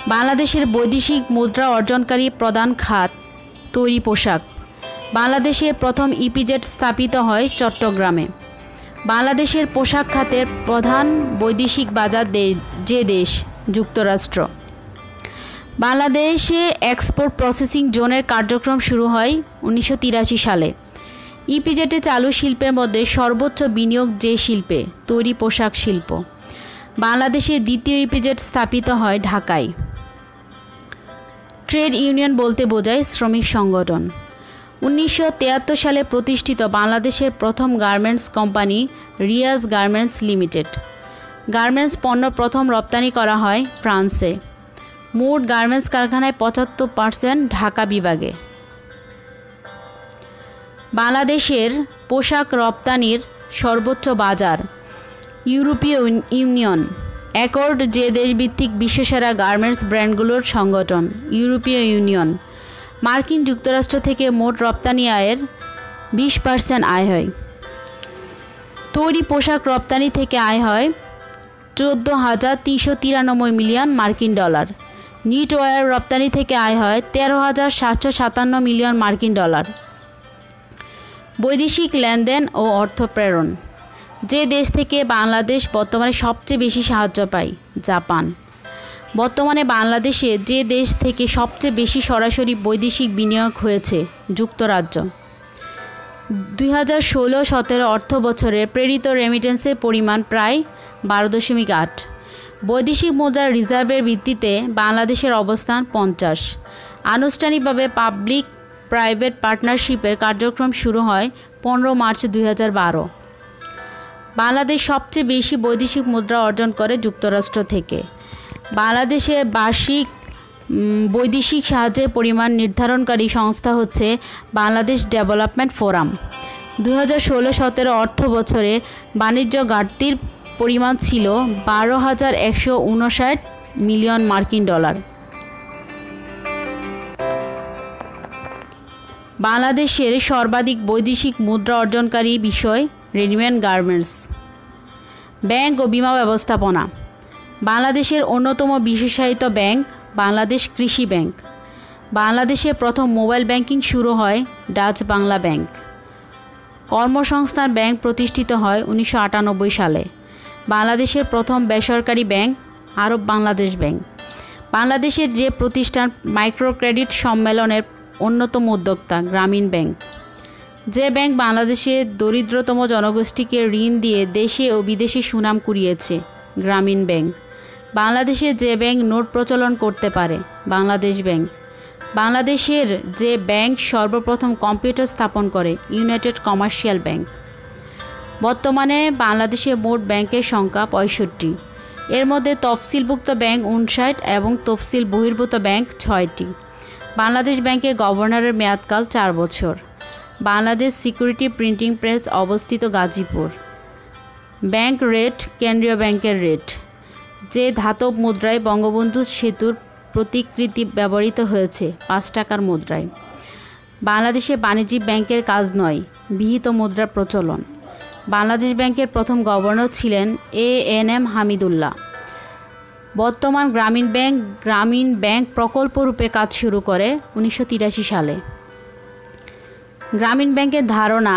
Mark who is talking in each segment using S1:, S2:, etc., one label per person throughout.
S1: বাংলাদেশের বৈদেশিক মুদ্রা অর্জনকারী প্রধান খাত তৈরি পোশাক। বাংলাদেশের প্রথম ইপিজেড স্থাপিত হয় চট্টগ্রামে। বাংলাদেশের পোশাক খাতের প্রধান বৈদেশিক বাজার যে দেশ যুক্তরাষ্ট্র। বাংলাদেশে এক্সপোর্ট প্রসেসিং জোনের কার্যক্রম শুরু হয় 1983 সালে। ইপিজেডে চালু শিল্পের মধ্যে সর্বোচ্চ বিনিয়োগ যে শিল্পে তৈরি পোশাক শিল্প। বাংলাদেশে দ্বিতীয় ইপিজেড স্থাপিত হয় ঢাকায়। ট্রেড ইউনিয়ন বলতে বোঝায় শ্রমিক সংগঠন। 1973 সালে প্রতিষ্ঠিত বাংলাদেশের প্রথম garments company Riaz garments limited. Garments পণ্য প্রথম রপ্তানি করা হয় ফ্রান্সে। মোট গার্মেন্টস কারখানায় 75% ঢাকা বিভাগে। বাংলাদেশের পোশাক রপ্তানির সর্বোচ্চ বাজার ইউরোপীয় ইউনিয়ন। অ্যাকর্ড যে দেশভিত্তিক বিশ্বসেরা গার্মেন্টস ব্র্যান্ডগুলোর সংগঠন। ইউরোপীয় ইউনিয়ন। মার্কিন যুক্তরাষ্ট্র থেকে মোট রপ্তানি আয়ের 20% আয় হয়। তৈরি পোশাক রপ্তানি থেকে আয় হয় 14,393 মিলিয়ন মার্কিন ডলার। নিটওয়্যার রপ্তানি থেকে আয় হয় 13,757 মিলিয়ন মার্কিন ডলার। বৈদেশিক লেনদেন ও অর্থ প্রেরণ। যে দেশ থেকে বাংলাদেশ বর্তমানে সবচেয়ে বেশি সাহায্য পায় জাপান। বর্তমানে বাংলাদেশে যে দেশ থেকে সবচেয়ে বেশি সরাসরি বৈদেশিক বিনিয়োগ হয়েছে যুক্তরাজ্য। 2016-17 অর্থ বছরে প্রেরিত রেমিটেন্সের পরিমাণ প্রায় 12.8। বৈদেশিক মুদ্রার রিজার্ভের ভিত্তিতে বাংলাদেশের অবস্থান 50। আনুষ্ঠানিকভাবে পাবলিক প্রাইভেট পার্টনারশিপের কার্যক্রম শুরু হয় 15 মার্চ 2012। বাংলাদেশ সবচেয়ে বেশি বৈদেশিক মুদ্রা অর্জন করে যুক্তরাষ্ট্র থেকে। বাংলাদেশের বার্ষিক বৈদেশিক সাহায্যের পরিমাণ নির্ধারণকারী সংস্থা হচ্ছে বাংলাদেশ ডেভেলপমেন্ট ফোরাম। 2016-17 অর্থ বছরে বাণিজ্য ঘাটতির পরিমাণ ছিল 12,159 মিলিয়ন মার্কিন ডলার। বাংলাদেশের সর্বাধিক বৈদেশিক মুদ্রা অর্জনকারী বিষয় রেডিমেড গার্মেন্টস। ব্যাংক ও বীমা ব্যবস্থাপনা। বাংলাদেশের অন্যতম বিশেষায়িত ব্যাংক বাংলাদেশ কৃষি ব্যাংক। বাংলাদেশে প্রথম মোবাইল ব্যাংকিং শুরু হয় ডাচ বাংলা ব্যাংক। কর্মসংস্থান ব্যাংক প্রতিষ্ঠিত হয় 1998 সালে। বাংলাদেশের প্রথম বেসরকারি ব্যাংক আরব বাংলাদেশ ব্যাংক। বাংলাদেশের যে প্রতিষ্ঠান মাইক্রো ক্রেডিট সম্মেলনের অন্যতম উদ্যোক্তা গ্রামীণ ব্যাংক। যে ব্যাংক বাংলাদেশের দরিদ্রতম জনগোষ্ঠীকে ঋণ দিয়ে দেশে ও বিদেশে সুনাম কুড়িয়েছে গ্রামীণ ব্যাংক। বাংলাদেশে যে ব্যাংক নোট প্রচলন করতে পারে বাংলাদেশ ব্যাংক। বাংলাদেশের যে ব্যাংক সর্বপ্রথম কম্পিউটার স্থাপন করে ইউনাইটেড কমার্শিয়াল ব্যাংক। বর্তমানে বাংলাদেশে মোট ব্যাংকের সংখ্যা 65। এর মধ্যে তফসিলভুক্ত ব্যাংক 59 এবং তফসিল বহির্ভূত ব্যাংক 6টি। বাংলাদেশ ব্যাংকের গভর্নরের মেয়াদকাল 4 বছর। বাংলাদেশ সিকিউরিটি প্রিন্টিং প্রেস অবস্থিত গাজীপুর। ব্যাংক রেট কেন্দ্রীয় ব্যাংকের রেট। যে ধাতব মুদ্রায় বঙ্গবন্ধু সেতুর প্রতিকৃতি ব্যবহৃত হয়েছে 5 টাকার মুদ্রায়। বাংলাদেশে বাণিজ্যিক ব্যাংকের কাজ নয় বিহিত মুদ্রার প্রচলন। বাংলাদেশ ব্যাংকের প্রথম গভর্নর ছিলেন ANM হামিদুল্লাহ। বর্তমান গ্রামীণ ব্যাংক প্রকল্প রূপে কাজ শুরু করে 1983 সালে। গ্রামীণ ব্যাংকের ধারণা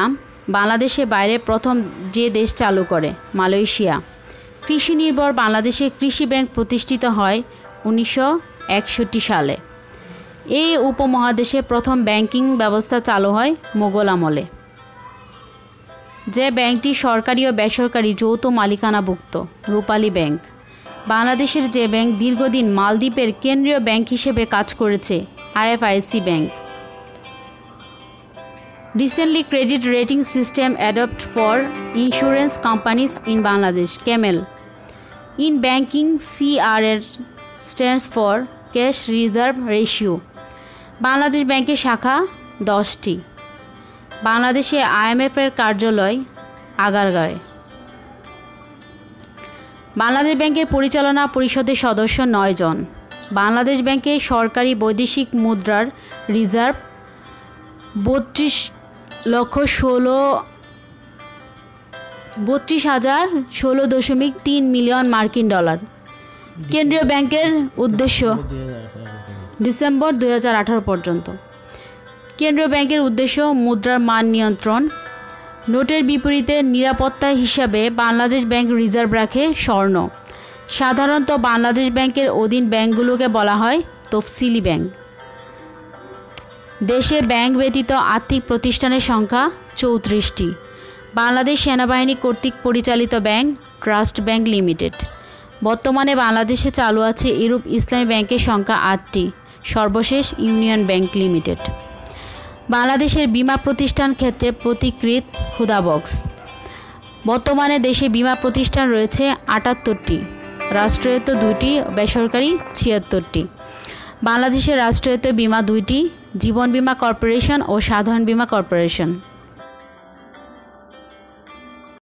S1: বাংলাদেশের বাইরে প্রথম যে দেশ চালু করে মালয়েশিয়া। কৃষি নির্ভর বাংলাদেশে কৃষি ব্যাংক প্রতিষ্ঠিত হয় 1961 সালে। এই উপমহাদেশে প্রথম ব্যাংকিং ব্যবস্থা চালু হয় মোগল আমলে। যে ব্যাংকটি সরকারি ও বেসরকারি যৌথ মালিকানাভুক্ত রূপালী ব্যাংক। বাংলাদেশের যে ব্যাংক দীর্ঘদিন মালদ্বীপের কেন্দ্রীয় ব্যাংক হিসেবে কাজ করেছে IFIC bank. Recently credit rating system adopted for insurance companies in Bangladesh, CAMEL. In banking, CRR stands for Cash Reserve Ratio. Bangladesh ব্যাংকের শাখা 10টি। বাংলাদেশে IMF এর কার্যালয় আগারগাঁওয়ে। বাংলাদেশ ব্যাংকের পরিচালনা পরিষদের সদস্য 9 জন। বাংলাদেশ ব্যাংকে সরকারি বৈদেশিক মুদ্রার রিজার্ভ 32,016.3 মিলিয়ন মার্কিন ডলার। কেন্দ্রীয় ব্যাংকের উদ্দেশ্য ডিসেম্বর 2018 পর্যন্ত। কেন্দ্রীয় ব্যাংকের উদ্দেশ্য মুদ্রার মান নিয়ন্ত্রণ। নোটের বিপরীতে নিরাপত্তা হিসাবে বাংলাদেশ ব্যাংক রিজার্ভ রাখে স্বর্ণ। সাধারণত বাংলাদেশ ব্যাংকের অধীন ব্যাংকগুলোকে বলা হয় তফসিলি ব্যাংক। দেশে ব্যাংক ব্যতীত আর্থিক প্রতিষ্ঠানের সংখ্যা 34টি। বাংলাদেশ সেনাবাহিনী কর্তৃক পরিচালিত ব্যাংক ট্রাস্ট ব্যাংক লিমিটেড। বর্তমানে বাংলাদেশে চালু আছে ইউরোপ ইসলামী ব্যাংকের সংখ্যা 8টি। সর্বশেষ ইউনিয়ন ব্যাংক লিমিটেড। বাংলাদেশের বীমা প্রতিষ্ঠান ক্ষেত্রে প্রতিকৃত ক্ষুদাবক্স। বর্তমানে দেশে বীমা প্রতিষ্ঠান রয়েছে 78টি, রাষ্ট্রায়ত্ত 2টি, বেসরকারি 76টি। বাংলাদেশের রাষ্ট্রায়ত্ত বীমা 2টি, জীবন বীমা কর্পোরেশন ও সাধারণ বীমা কর্পোরেশন।